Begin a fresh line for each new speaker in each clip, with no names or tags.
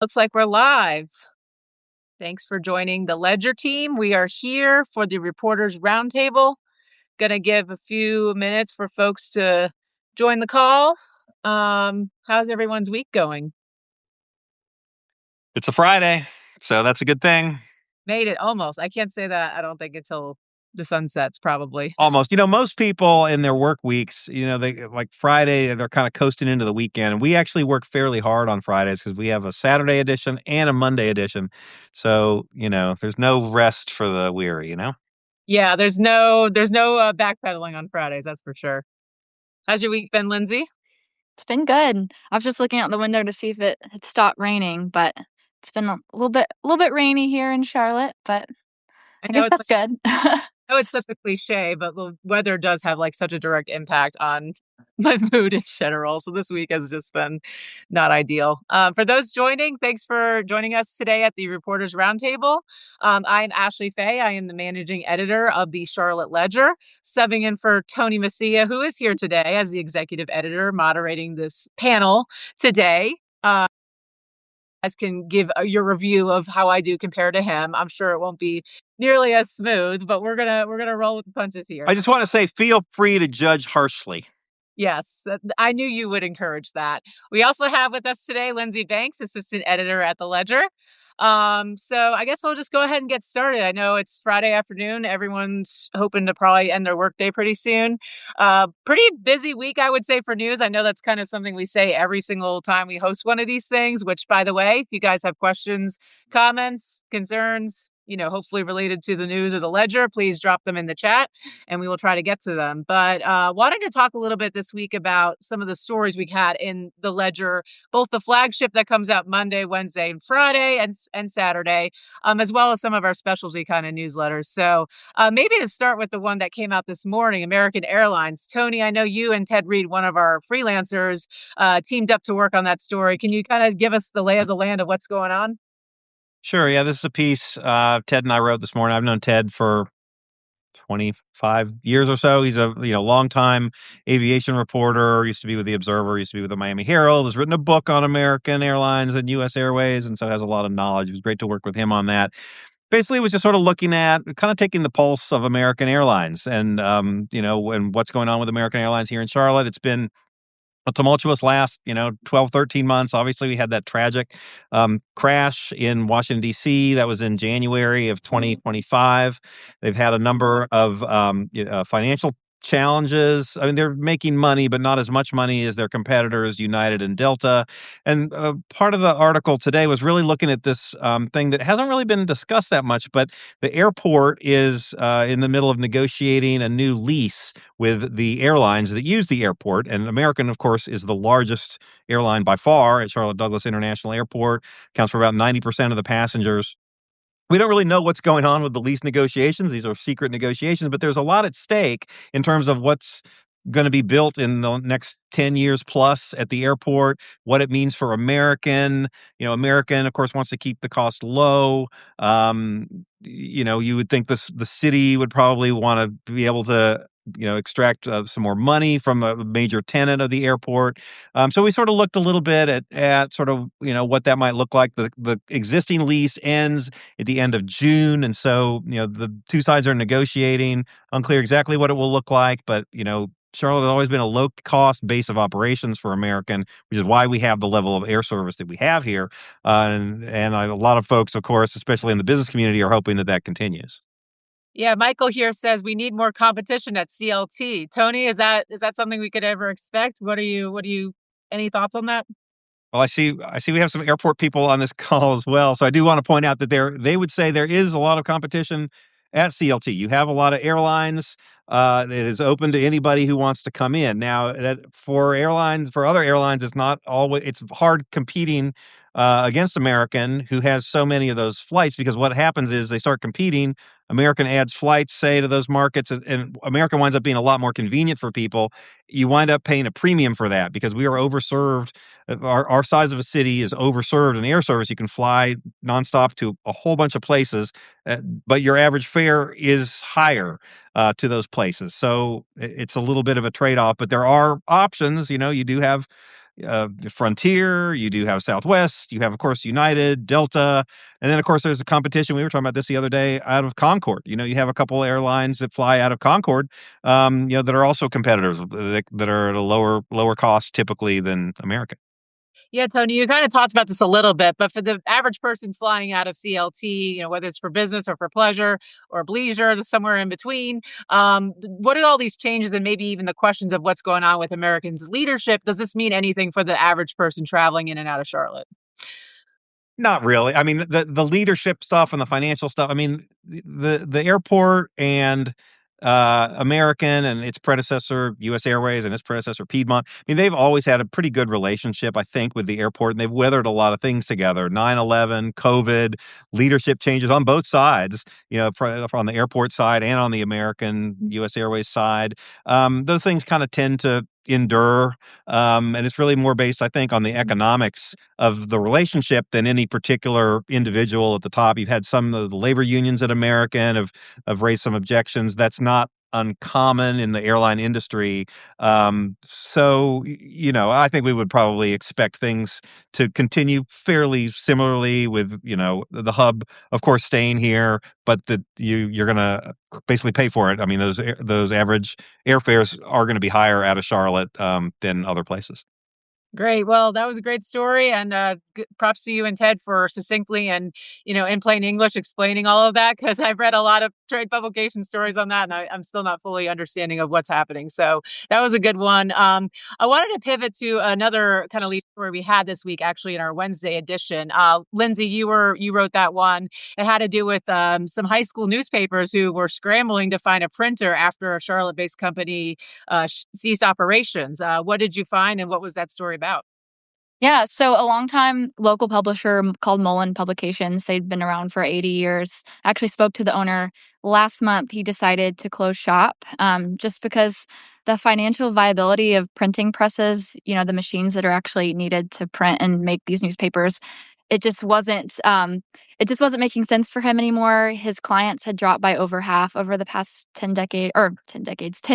Looks like we're live. Thanks for joining the Ledger team. We are here for the Reporters Roundtable. Gonna give a few minutes for folks to join the call. How's everyone's week going?
It's a Friday, so that's a good thing.
Made it almost. I can't say that, I don't think, until the sun sets, probably.
Almost. Most people in their work weeks, they like Friday, they're kind of coasting into the weekend. And we actually work fairly hard on Fridays because we have a Saturday edition and a Monday edition. So, there's no rest for the weary.
Yeah, there's no backpedaling on Fridays, that's for sure. How's your week been, Lindsay?
It's been good. I was just looking out the window to see if it had stopped raining, but it's been a little bit rainy here in Charlotte, but I
know
guess
it's
that's good.
I know it's such a cliche, but the weather does have like such a direct impact on my mood in general. So this week has just been not ideal. For those joining, thanks for joining us today at the Reporters Roundtable. I'm Ashley Fay. I am the managing editor of the Charlotte Ledger, subbing in for Tony Messia, who is here today as the executive editor, moderating this panel today. Guys can give your review of how I do compared to him. I'm sure it won't be nearly as smooth, but we're gonna roll with the punches here.
I just want to say, feel free to judge harshly.
Yes, I knew you would encourage that. We also have with us today Lindsay Banks, assistant editor at the Ledger. So I guess we'll just go ahead and get started. I know it's Friday afternoon. Everyone's hoping to probably end their workday pretty soon. Pretty busy week, I would say, for news. I know that's kind of something we say every single time we host one of these things, which, by the way, if you guys have questions, comments, concerns, hopefully related to the news or the Ledger, please drop them in the chat and we will try to get to them. But wanted to talk a little bit this week about some of the stories we had in the Ledger, both the flagship that comes out Monday, Wednesday, and Friday, and Saturday, as well as some of our specialty kind of newsletters. So maybe to start with the one that came out this morning, American Airlines. Tony, I know you and Ted Reed, one of our freelancers, teamed up to work on that story. Can you kind of give us the lay of the land of what's going on?
Sure. Yeah, this is a piece Ted and I wrote this morning. I've known Ted for 25 years or so. He's a longtime aviation reporter, used to be with the Observer, used to be with the Miami Herald, has written a book on American Airlines and US Airways, and so has a lot of knowledge. It was great to work with him on that. Basically, it was just sort of looking at kind of taking the pulse of American Airlines and and what's going on with American Airlines here in Charlotte. It's been a tumultuous last 12, 13 months. Obviously, we had that tragic crash in Washington, D.C. That was in January of 2025. They've had a number of financial challenges. I mean, they're making money, but not as much money as their competitors, United and Delta. And part of the article today was really looking at this thing that hasn't really been discussed that much, but the airport is in the middle of negotiating a new lease with the airlines that use the airport. And American, of course, is the largest airline by far at Charlotte Douglas International Airport, accounts for about 90% of the passengers. We don't really know what's going on with the lease negotiations. These are secret negotiations, but there's a lot at stake in terms of what's going to be built in the next 10 years plus at the airport, what it means for American. American, of course, wants to keep the cost low. You would think the city would probably want to be able to extract some more money from a major tenant of the airport. So we sort of looked a little bit at sort of, what that might look like. The existing lease ends at the end of June. And so, the two sides are negotiating, unclear exactly what it will look like. But, Charlotte has always been a low cost base of operations for American, which is why we have the level of air service that we have here. And a lot of folks, of course, especially in the business community, are hoping that that continues.
Yeah, Michael here says we need more competition at CLT. Tony, is that something we could ever expect? What do you any thoughts on that?
Well, I see we have some airport people on this call as well. So I do want to point out that they would say there is a lot of competition at CLT. You have a lot of airlines that is open to anybody who wants to come in. Now, that for other airlines, it's hard competing against American, who has so many of those flights, because what happens is they start competing. American adds flights, say, to those markets, and American winds up being a lot more convenient for people. You wind up paying a premium for that because we are overserved. Our size of a city is overserved in air service. You can fly nonstop to a whole bunch of places, but your average fare is higher to those places. So it's a little bit of a trade-off, but there are options. You do have Frontier, you do have Southwest, you have, of course, United, Delta, and then, of course, there's a competition. We were talking about this the other day out of Concord. You have a couple airlines that fly out of Concord, that are also competitors that are at a lower cost typically than American.
Yeah, Tony, you kind of talked about this a little bit, but for the average person flying out of CLT, whether it's for business or for pleasure or leisure, somewhere in between, what are all these changes and maybe even the questions of what's going on with Americans' leadership? Does this mean anything for the average person traveling in and out of Charlotte?
Not really. I mean, the leadership stuff and the financial stuff. I mean, the airport and American and its predecessor, U.S. Airways, and its predecessor, Piedmont. I mean, they've always had a pretty good relationship, I think, with the airport, and they've weathered a lot of things together. 9/11, COVID, leadership changes on both sides. On the airport side and on the American U.S. Airways side. Those things kind of tend to endure, and it's really more based, I think, on the economics of the relationship than any particular individual at the top. You've had some of the labor unions at American have raised some objections. That's not uncommon in the airline industry. I think we would probably expect things to continue fairly similarly with, the hub, of course, staying here, but that you're going to basically pay for it. I mean, those average airfares are going to be higher out of Charlotte than other places.
Great. Well, that was a great story, and props to you and Ted for succinctly and in plain English explaining all of that, because I've read a lot of trade publication stories on that, and I'm still not fully understanding of what's happening. So that was a good one. I wanted to pivot to another kind of lead story we had this week, actually in our Wednesday edition. Lindsay, you wrote that one. It had to do with some high school newspapers who were scrambling to find a printer after a Charlotte-based company ceased operations. What did you find, and what was that story about?
Yeah, so a longtime local publisher called Mullen Publications, they'd been around for 80 years. Actually spoke to the owner last month. He decided to close shop just because the financial viability of printing presses, the machines that are actually needed to print and make these newspapers, it just wasn't making sense for him anymore. His clients had dropped by over half over the past 10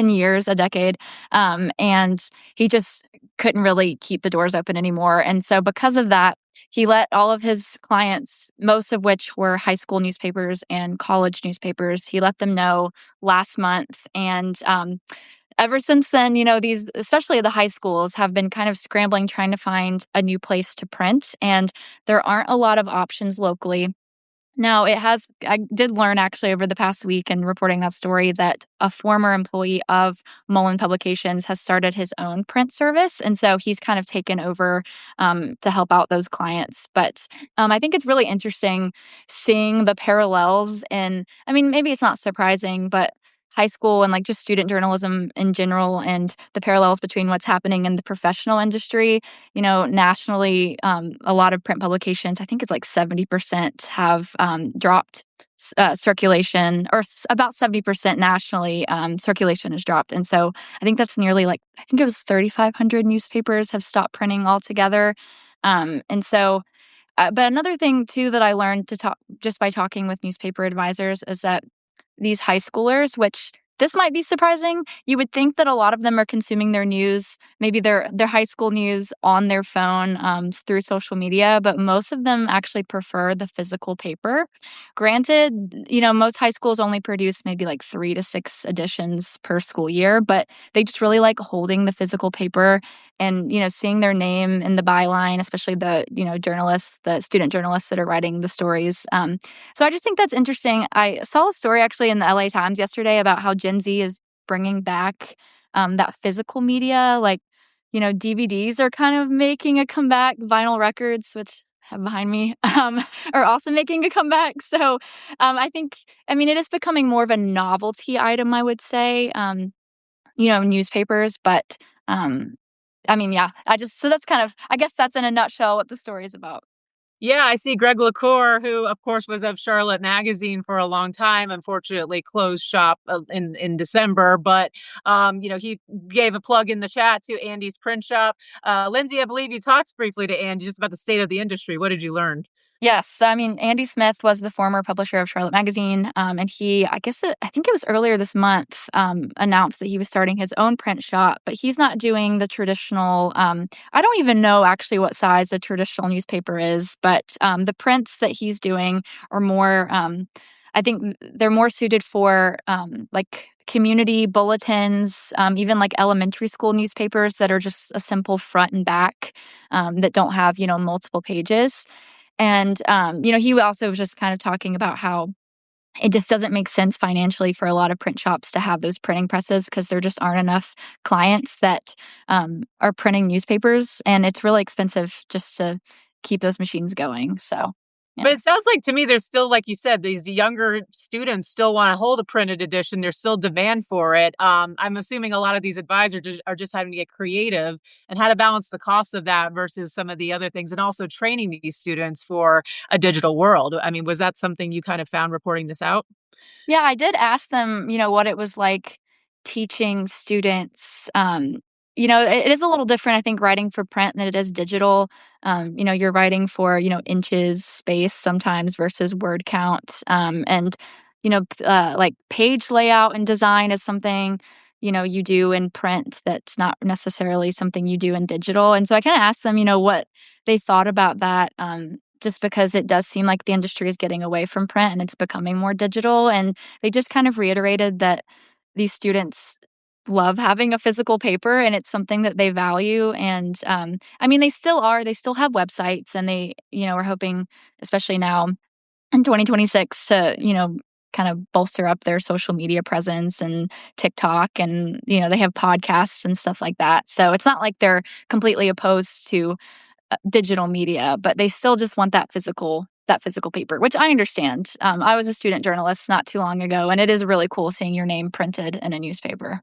years, a decade. And he just couldn't really keep the doors open anymore. And so because of that, he let all of his clients, most of which were high school newspapers and college newspapers, he let them know last month. And ever since then, these, especially the high schools, have been kind of scrambling, trying to find a new place to print. And there aren't a lot of options locally. Now, I did learn actually over the past week in reporting that story that a former employee of Mullen Publications has started his own print service. And so he's kind of taken over to help out those clients. But I think it's really interesting seeing the parallels. And I mean, maybe it's not surprising, but high school and like just student journalism in general and the parallels between what's happening in the professional industry. Nationally, a lot of print publications, I think it's like 70% have dropped circulation, or about 70% nationally, circulation has dropped. And so I think that's nearly I think it was 3,500 newspapers have stopped printing altogether. But another thing too that I learned to talk just by talking with newspaper advisors is that these high schoolers, which this might be surprising. You would think that a lot of them are consuming their news, maybe their high school news on their phone through social media, but most of them actually prefer the physical paper. Granted, most high schools only produce maybe like 3 to 6 editions per school year, but they just really like holding the physical paper and, seeing their name in the byline, especially the, journalists, the student journalists that are writing the stories. So I just think that's interesting. I saw a story actually in the LA Times yesterday about how Gen Z is bringing back that physical media. DVDs are kind of making a comeback. Vinyl records, which I have behind me, are also making a comeback. So it is becoming more of a novelty item, I would say, newspapers. But yeah, so that's kind of, I guess that's in a nutshell what the story is about.
Yeah, I see Greg LaCour, who, of course, was of Charlotte Magazine for a long time. Unfortunately, closed shop in December, but he gave a plug in the chat to Andy's print shop. Lindsay, I believe you talked briefly to Andy just about the state of the industry. What did you learn?
Yes, I mean, Andy Smith was the former publisher of Charlotte Magazine, and he, I think it was earlier this month, announced that he was starting his own print shop, but he's not doing the traditional. I don't even know actually what size a traditional newspaper is, but the prints that he's doing are more. I think they're more suited for like community bulletins, even like elementary school newspapers that are just a simple front and back that don't have multiple pages. And, he also was just kind of talking about how it just doesn't make sense financially for a lot of print shops to have those printing presses because there just aren't enough clients that are printing newspapers. And it's really expensive just to keep those machines going. So, yeah.
But it sounds like to me there's still, like you said, these younger students still want to hold a printed edition. There's still demand for it. I'm assuming a lot of these advisors are just having to get creative and how to balance the cost of that versus some of the other things, and also training these students for a digital world. I mean, was that something you kind of found reporting this out?
Yeah, I did ask them, what it was like teaching students. It is a little different, I think, writing for print than it is digital. You're writing for, inches, space sometimes versus word count. Like page layout and design is something, you do in print that's not necessarily something you do in digital. And so I kind of asked them, what they thought about that. Just because it does seem like the industry is getting away from print and it's becoming more digital. And they just kind of reiterated that these students love having a physical paper and it's something that they value. And I mean, they still have websites and they, are hoping, especially now in 2026, to, kind of bolster up their social media presence and TikTok. And, they have podcasts and stuff like that. So it's not like they're completely opposed to digital media, but they still just want that physical paper, which I understand. I was a student journalist not too long ago, and it is really cool seeing your name printed in a newspaper.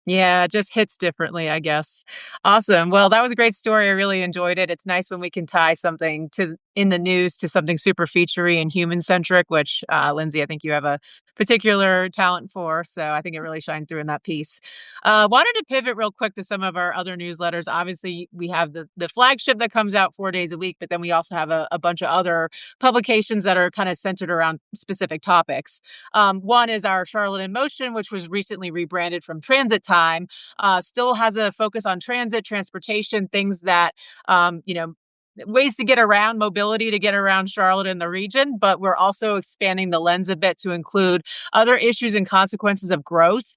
Yeah, it just hits differently, I guess. Awesome. Well, that was a great story. I really enjoyed it. It's nice when we can tie something to in the news to something super featurey and human centric, which Lindsay, I think you have a particular talent for. So I think it really shined through in that piece. Wanted to pivot real quick to some of our other newsletters. Obviously, we have the flagship that comes out 4 days a week, but then we also have a bunch of other publications that are kind of centered around specific topics. One is our Charlotte in Motion, which was recently rebranded from Transit Time. Still has a focus on transit, transportation, things that, ways to get around, mobility to get around Charlotte and the region, but we're also expanding the lens a bit to include other issues and consequences of growth.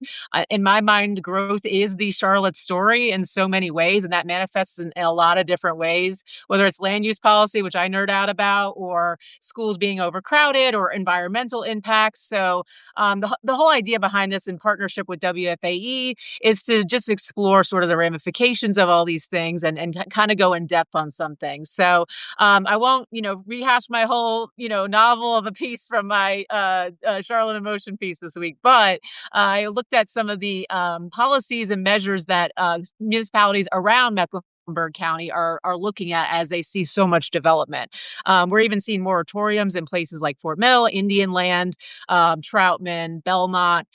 In my mind, growth is the Charlotte story in so many ways, and that manifests in a lot of different ways, whether it's land use policy, which I nerd out about, or schools being overcrowded, or environmental impacts. So the whole idea behind this in partnership with WFAE is to just explore sort of the ramifications of all these things and kind of go in depth on some things. So I won't, rehash my whole, novel of a piece from my Charlotte in Motion piece this week, but I looked at some of the policies and measures that municipalities around Mecklenburg County are looking at as they see so much development. We're even seeing moratoriums in places like Fort Mill, Indian Land, Troutman, Belmont,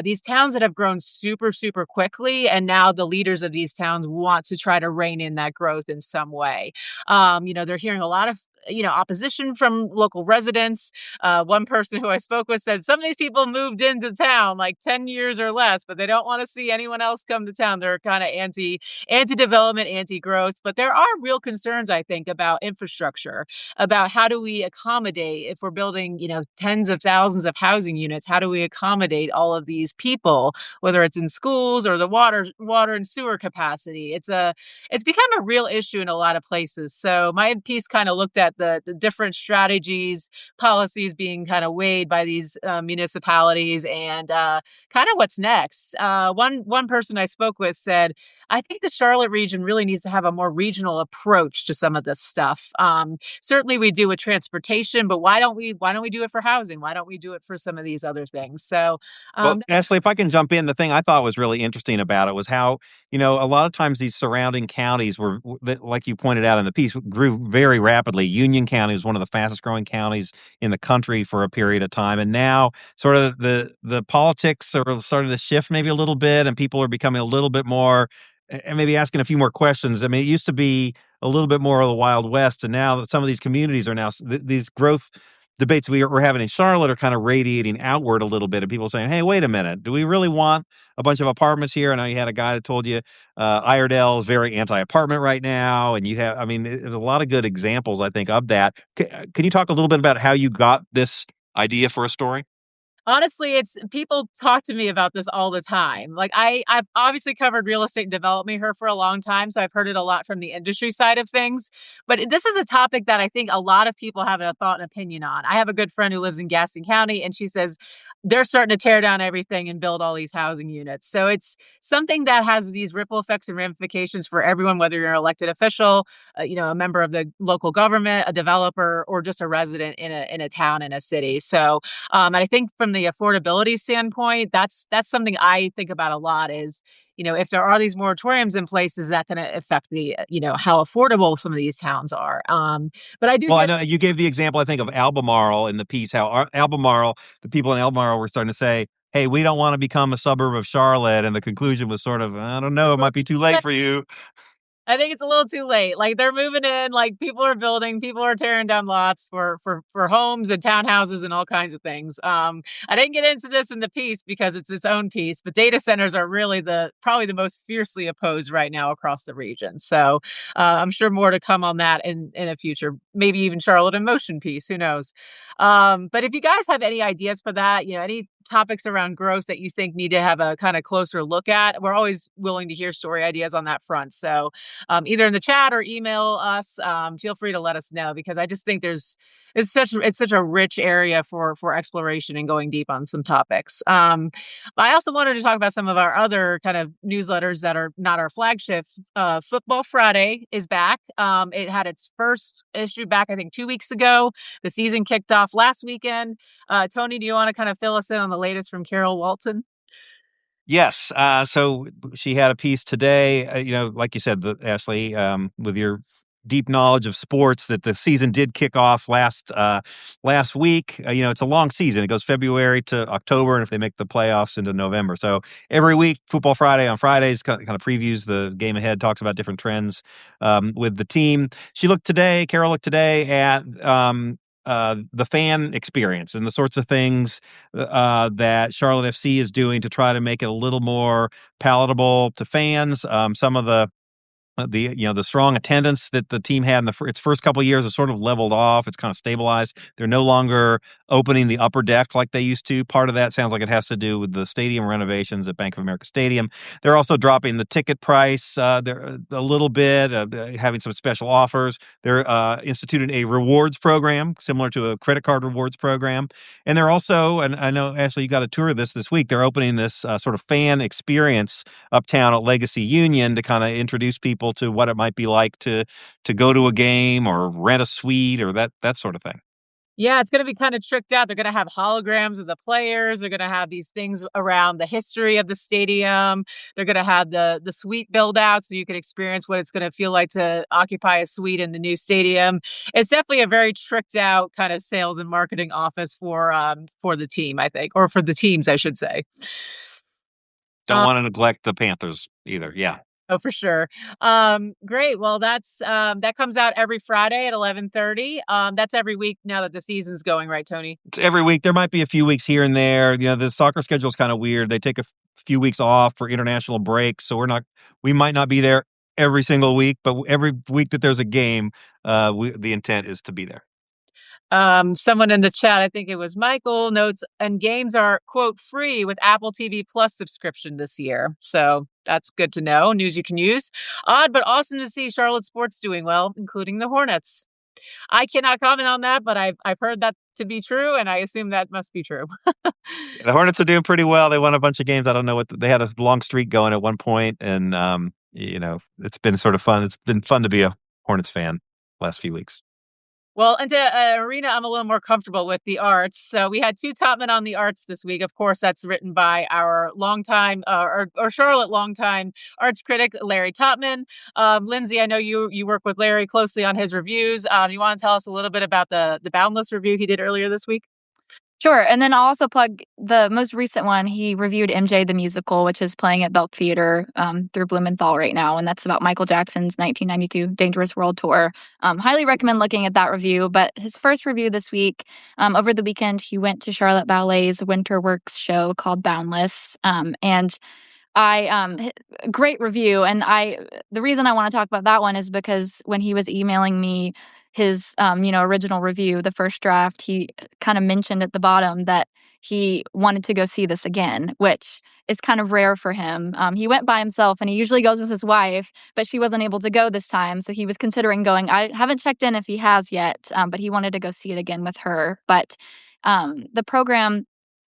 these towns that have grown super, super quickly. And now the leaders of these towns want to try to rein in that growth in some way. They're hearing a lot of opposition from local residents. One person who I spoke with said some of these people moved into town like 10 years or less, but they don't want to see anyone else come to town. They're kind of anti-development, anti-growth, but there are real concerns, I think, about infrastructure, about how do we accommodate if we're building, tens of thousands of housing units, how do we accommodate all of these people, whether it's in schools or the water and sewer capacity. It's become a real issue in a lot of places. So my piece kind of looked at the different strategies, policies being kind of weighed by these municipalities and kind of what's next. One person I spoke with said, I think the Charlotte region really needs to have a more regional approach to some of this stuff. Certainly we do with transportation, but why don't we do it for housing? Why don't we do it for some of these other things? So
Well, Ashley, if I can jump in, the thing I thought was really interesting about it was how, a lot of times these surrounding counties were, like you pointed out in the piece, grew very rapidly. Union County was one of the fastest growing counties in the country for a period of time. And now sort of the politics are starting to shift maybe a little bit, and people are becoming a little bit more and maybe asking a few more questions. I mean, it used to be a little bit more of the Wild West, and now that some of these communities are now these growth debates we're having in Charlotte are kind of radiating outward a little bit, and people saying, "Hey, wait a minute, do we really want a bunch of apartments here?" I know you had a guy that told you Iredell is very anti-apartment right now, and you have, I mean, there's a lot of good examples, I think, of that. Can you talk a little bit about how you got this idea for a story?
Honestly, it's people talk to me about this all the time. Like I've obviously covered real estate and development here for a long time, so I've heard it a lot from the industry side of things. But this is a topic that I think a lot of people have a thought and opinion on. I have a good friend who lives in Gaston County, and she says they're starting to tear down everything and build all these housing units. So it's something that has these ripple effects and ramifications for everyone, whether you're an elected official, a member of the local government, a developer, or just a resident in a town, in a city. So and I think from the affordability standpoint, that's something I think about a lot is, if there are these moratoriums in place, is that going to affect the, how affordable some of these towns are? But I do
Well, I
hear.
know you gave the example, I think, of Albemarle in the piece, how Albemarle, the people in Albemarle were starting to say, "Hey, we don't want to become a suburb of Charlotte," and the conclusion was sort of, "I don't know, it might be too late for you."
I think it's a little too late. Like they're moving in, like people are building, people are tearing down lots for homes and townhouses and all kinds of things. I didn't get into this in the piece because it's its own piece, but data centers are really probably the most fiercely opposed right now across the region. So I'm sure more to come on that in a future, maybe even Charlotte in Motion piece. Who knows? But if you guys have any ideas for that, any topics around growth that you think need to have a kind of closer look at, we're always willing to hear story ideas on that front. So either in the chat or email us. Feel free to let us know because I just think it's such a rich area for exploration and going deep on some topics. But I also wanted to talk about some of our other kind of newsletters that are not our flagship. Football Friday is back. It had its first issue back, I think, 2 weeks ago. The season kicked off last weekend. Tony, do you want to kind of fill us in on the latest from Carol Walton?
Yes. So she had a piece today, like you said, Ashley, with your deep knowledge of sports, that the season did kick off last week. It's a long season. It goes February to October, and if they make the playoffs into November. So every week, Football Friday on Fridays kind of previews the game ahead, talks about different trends with the team. Carol looked today at the fan experience and the sorts of things that Charlotte FC is doing to try to make it a little more palatable to fans. Some of the strong attendance that the team had in its first couple of years has sort of leveled off. It's kind of stabilized. They're no longer opening the upper deck like they used to. Part of that sounds like it has to do with the stadium renovations at Bank of America Stadium. They're also dropping the ticket price there a little bit, having some special offers. They're instituted a rewards program similar to a credit card rewards program, and they're also, and I know Ashley, you got a tour of this week. They're opening this sort of fan experience uptown at Legacy Union to kind of introduce people to what it might be like to go to a game or rent a suite or that sort of thing.
Yeah, it's going to be kind of tricked out. They're going to have holograms of the players. They're going to have these things around the history of the stadium. They're going to have the suite build out so you can experience what it's going to feel like to occupy a suite in the new stadium. It's definitely a very tricked out kind of sales and marketing office for the team, I think, or for the teams, I should say.
Don't want to neglect the Panthers either. Yeah.
Oh, for sure. Great. Well, that comes out every Friday at 11:30. That's every week now that the season's going, right, Tony?
It's every week. There might be a few weeks here and there. The soccer schedule is kind of weird. They take a few weeks off for international breaks, so we might not be there every single week, but every week that there's a game, the intent is to be there.
Someone in the chat, I think it was Michael, notes, and games are, quote, free with Apple TV Plus subscription this year. So that's good to know. News you can use. Odd, but awesome to see Charlotte sports doing well, including the Hornets. I cannot comment on that, but I've heard that to be true, and I assume that must be true.
The Hornets are doing pretty well. They won a bunch of games. I don't know they had a long streak going at one point, and it's been sort of fun. It's been fun to be a Hornets fan last few weeks.
Well, into arena, I'm a little more comfortable with the arts. So we had two top men on the arts this week. Of course, that's written by our longtime or Charlotte longtime arts critic Larry Topman. Lindsay, I know you work with Larry closely on his reviews. You want to tell us a little bit about the Boundless review he did earlier this week?
Sure, and then I'll also plug the most recent one. He reviewed MJ the Musical, which is playing at Belk Theater through Blumenthal right now, and that's about Michael Jackson's 1992 Dangerous World Tour. Highly recommend looking at that review. But his first review this week, over the weekend, he went to Charlotte Ballet's Winter Works show called Boundless, and great review, and the reason I wanna talk about that one is because when he was emailing me his, original review, the first draft, he kinda mentioned at the bottom that he wanted to go see this again, which is kind of rare for him. He went by himself, and he usually goes with his wife, but she wasn't able to go this time, so he was considering going. I haven't checked in if he has yet, but he wanted to go see it again with her. But, the program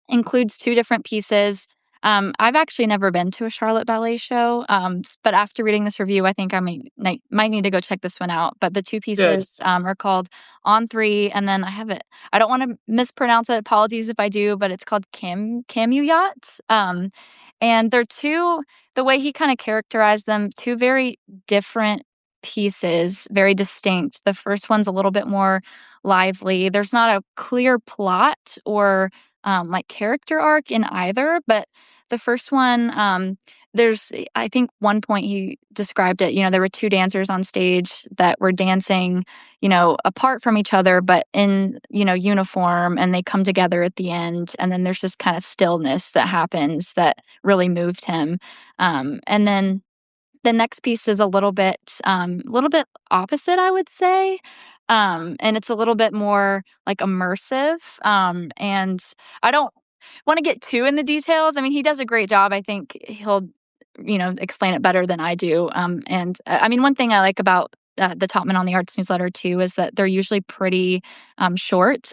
includes 2 different pieces. I've actually never been to a Charlotte Ballet show, but after reading this review, I think I might need to go check this one out. But the 2
Good.
pieces, are called On 3, and then I don't wanna mispronounce it, apologies if I do, but it's called Camuyat. And they're 2, the way he kinda characterized them, 2 very different pieces, very distinct. The first one's a little bit more lively. There's not a clear plot or like character arc in either, but the first one, there's I think one point he described it, there were 2 dancers on stage that were dancing, apart from each other, but in, uniform, and they come together at the end, and then there's this kind of stillness that happens that really moved him. And then the next piece is a little bit opposite, I would say, and it's a little bit more, like, immersive, and I don't wanna get too in the details. I mean, he does a great job. I think he'll, explain it better than I do, and, I mean, one thing I like about, the Topman on the Arts newsletter too is that they're usually pretty, short.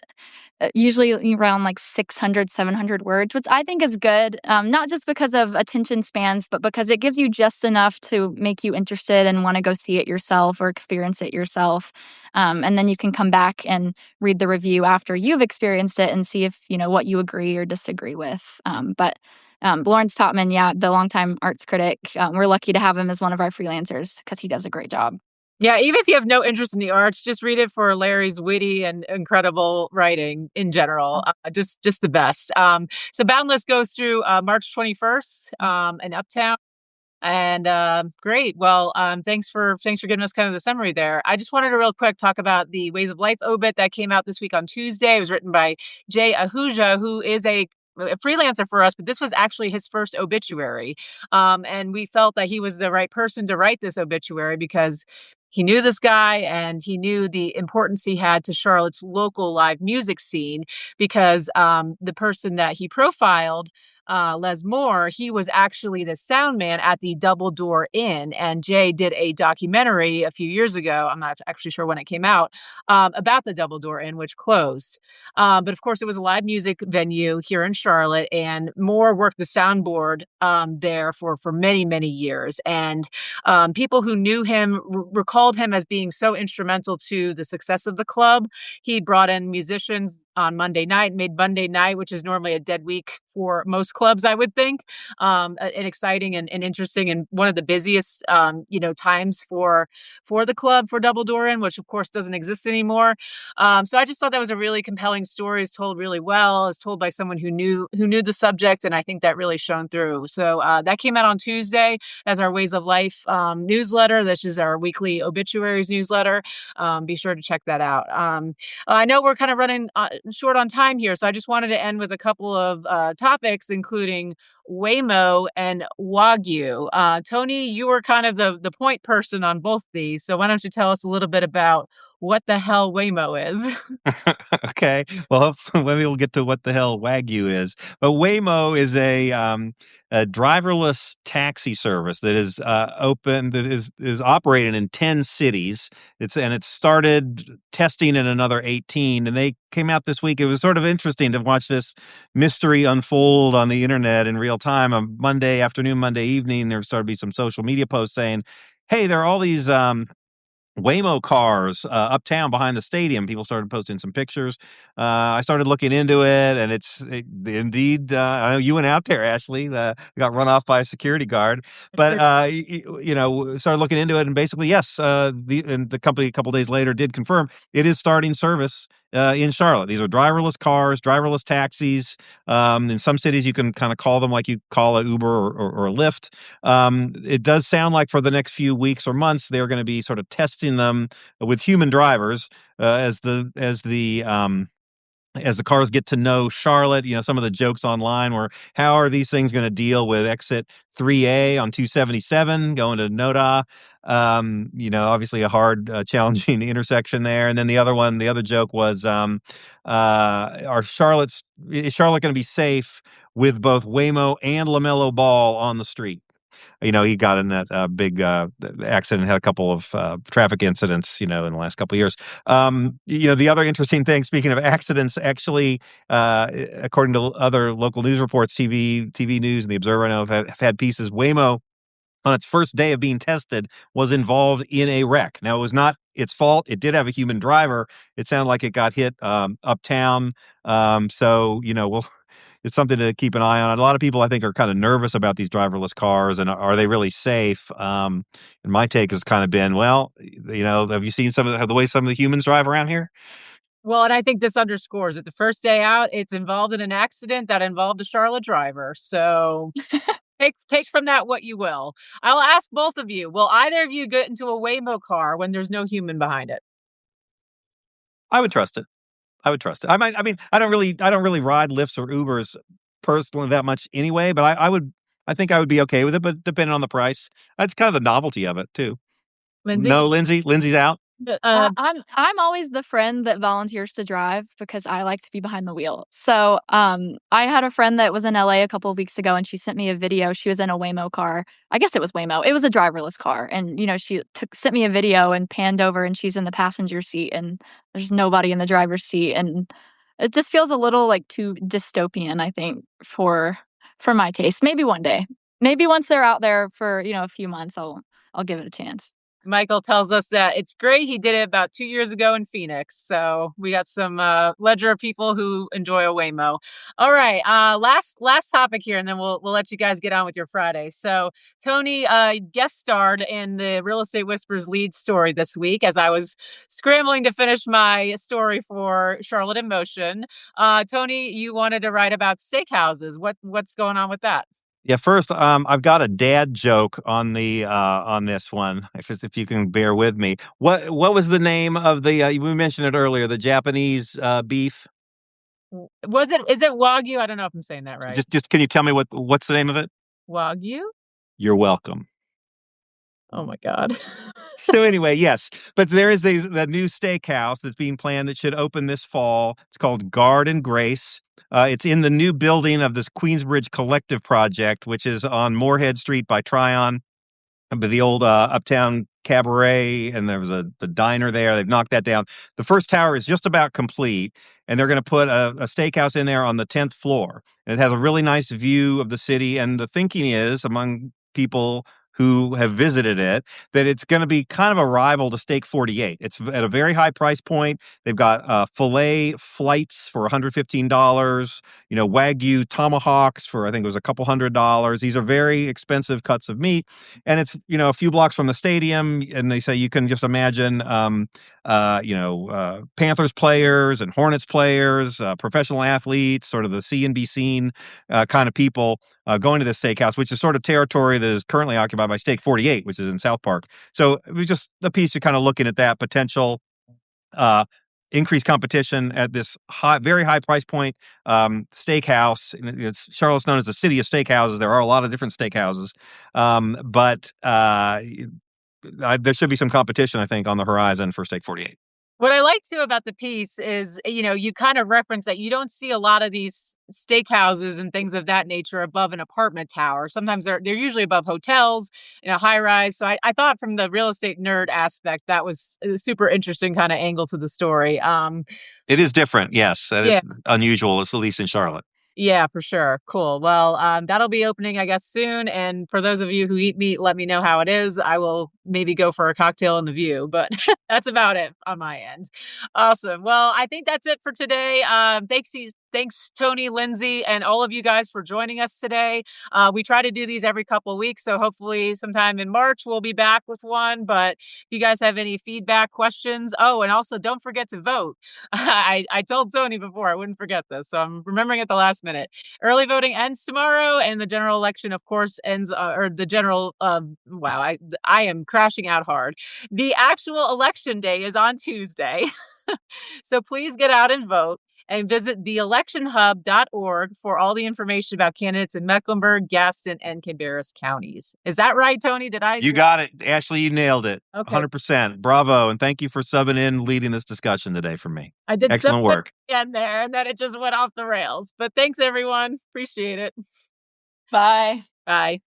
Usually around like 600, 700 words, which I think is good, not just because of attention spans, but because it gives you just enough to make you interested and want to go see it yourself or experience it yourself. And then you can come back and read the review after you've experienced it and see if, what you agree or disagree with. But Lawrence Topman, yeah, the longtime arts critic, we're lucky to have him as one of our freelancers because he does a great job.
Yeah, even if you have no interest in the arts, just read it for Larry's witty and incredible writing in general. Just the best. So Boundless goes through March 21st in Uptown. And great. Well, thanks for giving us kind of the summary there. I just wanted to real quick talk about the Ways of Life obit that came out this week on Tuesday. It was written by Jay Ahuja, who is a freelancer for us, but this was actually his first obituary. And we felt that he was the right person to write this obituary because he knew this guy and he knew the importance he had to Charlotte's local live music scene because the person that he profiled, Les Moore, he was actually the sound man at the Double Door Inn. And Jay did a documentary a few years ago. I'm not actually sure when it came out about the Double Door Inn, which closed. But of course, it was a live music venue here in Charlotte, and Moore worked the soundboard there for many, many years. And people who knew him recalled him as being so instrumental to the success of the club. He brought in musicians on Monday night, made Monday night, which is normally a dead week for most clubs, I would think, an exciting and interesting and one of the busiest, times for the club, for Double Door Inn, which of course doesn't exist anymore. So I just thought that was a really compelling story. It's told really well. It's told by someone who knew the subject, and I think that really shone through. So that came out on Tuesday as our Ways of Life newsletter. This is our weekly obituaries newsletter. Be sure to check that out. I know we're kind of running short on time here, so I just wanted to end with a couple of topics, including Waymo and Wagyu. Tony, you were kind of the point person on both these, so why don't you tell us a little bit about what the hell Waymo is?
Okay. Well, maybe we'll get to what the hell Wagyu is. But Waymo is a driverless taxi service that is open, that is operating in 10 cities. It started testing in another 18, and they came out this week. It was sort of interesting to watch this mystery unfold on the internet in real time. On Monday afternoon, Monday evening, there started to be some social media posts saying, "Hey, there are all these Waymo cars uptown behind the stadium. People started posting some pictures. I started looking into it, and indeed. I know you went out there, Ashley. Got run off by a security guard, but started looking into it, and basically, yes, the company a couple days later did confirm it is starting service in Charlotte. These are driverless cars, driverless taxis. In some cities, you can kind of call them like you call an Uber or a Lyft. It does sound like for the next few weeks or months, they're going to be sort of testing them with human drivers as the cars get to know Charlotte. Some of the jokes online were, how are these things going to deal with exit 3A on 277 going to Noda? Obviously a hard, challenging intersection there. And then the other joke was, is Charlotte going to be safe with both Waymo and LaMelo Ball on the street? He got in that big accident, had a couple of traffic incidents, in the last couple of years. The other interesting thing, speaking of accidents, actually, according to other local news reports, TV News and The Observer, I know have had pieces. Waymo, on its first day of being tested, was involved in a wreck. Now, it was not its fault. It did have a human driver. It sounded like it got hit uptown. It's something to keep an eye on. A lot of people, I think, are kind of nervous about these driverless cars, and are they really safe? And my take has kind of been, well, have you seen the way some of the humans drive around here?
Well, and I think this underscores it. The first day out, it's involved in an accident that involved a Charlotte driver. So take from that what you will. I'll ask both of you, will either of you get into a Waymo car when there's no human behind it?
I would trust it. I don't really ride Lyfts or Ubers personally that much anyway, but I think I would be okay with it, but depending on the price. That's kind of the novelty of it too.
Lindsay?
No, Lindsay's out.
I'm always the friend that volunteers to drive because I like to be behind the wheel. So, I had a friend that was in LA a couple of weeks ago, and she sent me a video. She was in a Waymo car. I guess it was Waymo. It was a driverless car, and she sent me a video and panned over, and she's in the passenger seat, and there's nobody in the driver's seat, and it just feels a little like too dystopian, I think, for my taste. Maybe one day, maybe once they're out there for a few months, I'll give it a chance.
Michael tells us that it's great. He did it about 2 years ago in Phoenix. So we got some Ledger people who enjoy a Waymo. All right. Last topic here, and then we'll let you guys get on with your Friday. So Tony guest starred in the Real Estate Whispers lead story this week as I was scrambling to finish my story for Charlotte in Motion. Tony, you wanted to write about steakhouses. What's going on with that?
Yeah, first, I've got a dad joke on this one. If you can bear with me, what was the name of the? We mentioned it earlier. The Japanese beef.
Is it Wagyu? I don't know if I'm saying that right.
Just can you tell me what's the name of it?
Wagyu?
You're welcome.
Oh my God.
So anyway, yes, but there is the new steakhouse that's being planned that should open this fall. It's called Guard and Grace. It's in the new building of this Queensbridge Collective project, which is on Moorhead Street by Tryon. But the old Uptown Cabaret, and there was the diner there. They've knocked that down. The first tower is just about complete, and they're going to put a steakhouse in there on the 10th floor. And it has a really nice view of the city. And the thinking is, among people who have visited it, that it's going to be kind of a rival to Steak 48. It's at a very high price point. They've got filet flights for $115, Wagyu tomahawks for, I think it was a couple $100. These are very expensive cuts of meat. And it's, a few blocks from the stadium. And they say you can just imagine, Panthers players and Hornets players, professional athletes, sort of the see and be seen kind of people going to this steakhouse, which is sort of territory that is currently occupied by Steak 48, which is in South Park. So it was just a piece of kind of looking at that potential increased competition at this very high price point steakhouse. Charlotte's known as the city of steakhouses. There are a lot of different steakhouses, but there should be some competition, I think, on the horizon for Steak 48.
What I like too about the piece is, you kind of reference that you don't see a lot of these steakhouses and things of that nature above an apartment tower. Sometimes they're usually above hotels in a high rise. So I thought from the real estate nerd aspect, that was a super interesting kind of angle to the story.
It is different. Yes. That
Yeah.
is unusual. It's at least in Charlotte.
Yeah, for sure. Cool. Well, that'll be opening, I guess, soon. And for those of you who eat meat, let me know how it is. I will maybe go for a cocktail in the view, but that's about it on my end. Awesome. Well, I think that's it for today. Thanks, Tony, Lindsay, and all of you guys for joining us today. We try to do these every couple of weeks, so hopefully sometime in March we'll be back with one. But if you guys have any feedback, questions, and also don't forget to vote. I told Tony before I wouldn't forget this, so I'm remembering at the last minute. Early voting ends tomorrow, and the general election, of course, ends, or the general, wow, I am crashing out hard. The actual election day is on Tuesday. So please get out and vote and visit theelectionhub.org for all the information about candidates in Mecklenburg, Gaston, and Cabarrus counties. Is that right, Tony?
You got it. Ashley, you nailed it.
Okay.
100%. Bravo. And thank you for subbing in, leading this discussion today for me.
I did
excellent work.
And there, and then it just went off the rails. But thanks, everyone. Appreciate it.
Bye.
Bye.